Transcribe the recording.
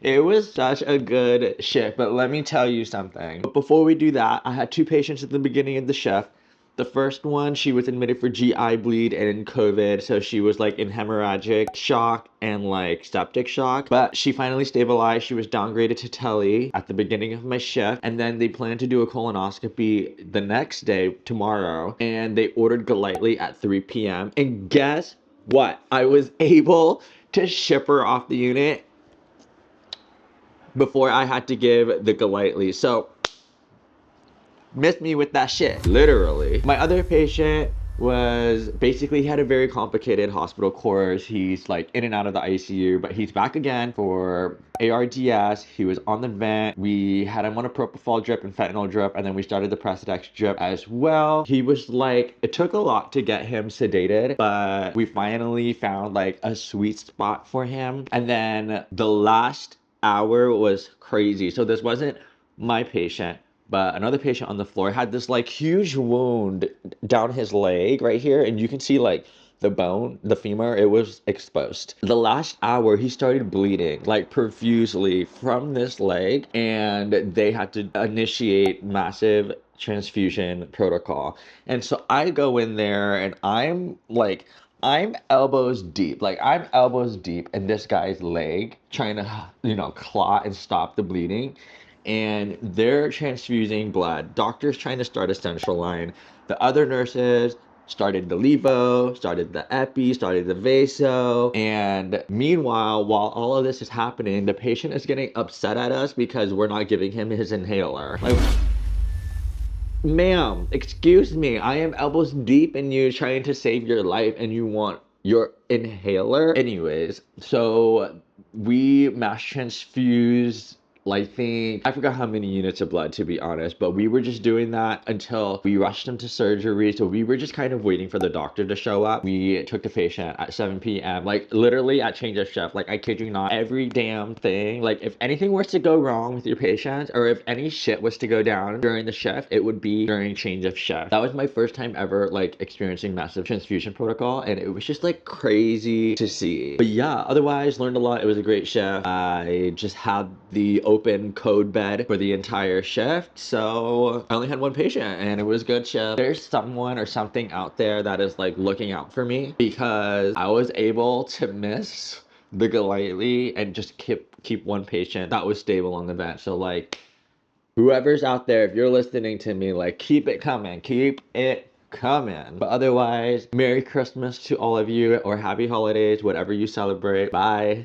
It was such a good shift, but let me tell you something. But before we do that, I had two patients at the beginning of the shift. The first one, she was admitted for GI bleed and COVID, so she was like in hemorrhagic shock and like septic shock. But she finally stabilized. She was downgraded to tele at the beginning of my shift, and then they planned to do a colonoscopy the next day, tomorrow, and they ordered Golightly at 3 p.m. And guess what? I was able to ship her off the unit before I had to give the Golightly. So miss me with that shit, literally. My other patient was basically, he had a very complicated hospital course. He's like in and out of the ICU, but he's back again for ARDS. He was on the vent. We had him on a propofol drip and fentanyl drip, and then we started the Precedex drip as well. He was like, it took a lot to get him sedated, but we finally found like a sweet spot for him. And then the last hour was crazy. So this wasn't my patient, but another patient on the floor had this like huge wound down his leg right here, and you can see like the bone, the femur, it was exposed. The last hour he started bleeding like profusely from this leg, and they had to initiate massive transfusion protocol. And so I go in there and I'm elbows deep. Like I'm elbows deep in this guy's leg trying to, clot and stop the bleeding. And they're transfusing blood. Doctors trying to start a central line. The other nurses started the levo, started the epi, started the vaso. And meanwhile, while all of this is happening, the patient is getting upset at us because we're not giving him his inhaler. Like, ma'am, excuse me, I am elbows deep in you trying to save your life and you want your inhaler? Anyways, so we mass transfused, I forgot how many units of blood, to be honest, but we were just doing that until we rushed him to surgery. So we were just kind of waiting for the doctor to show up. We took the patient at 7 p.m. like literally at change of shift. Like I kid you not, every damn thing. Like if anything was to go wrong with your patient, or if any shit was to go down during the shift, it would be during change of shift. That was my first time ever like experiencing massive transfusion protocol, and it was just like crazy to see. But yeah, otherwise learned a lot. It was a great shift. I just had the open code bed for the entire shift, so I only had one patient and it was a good shift. There's someone or something out there that is like looking out for me, because I was able to miss the Golightly and just keep one patient that was stable on the bench. So like, whoever's out there, if you're listening to me, like keep it coming, keep it coming. But otherwise, Merry Christmas to all of you, or Happy Holidays, whatever you celebrate. Bye.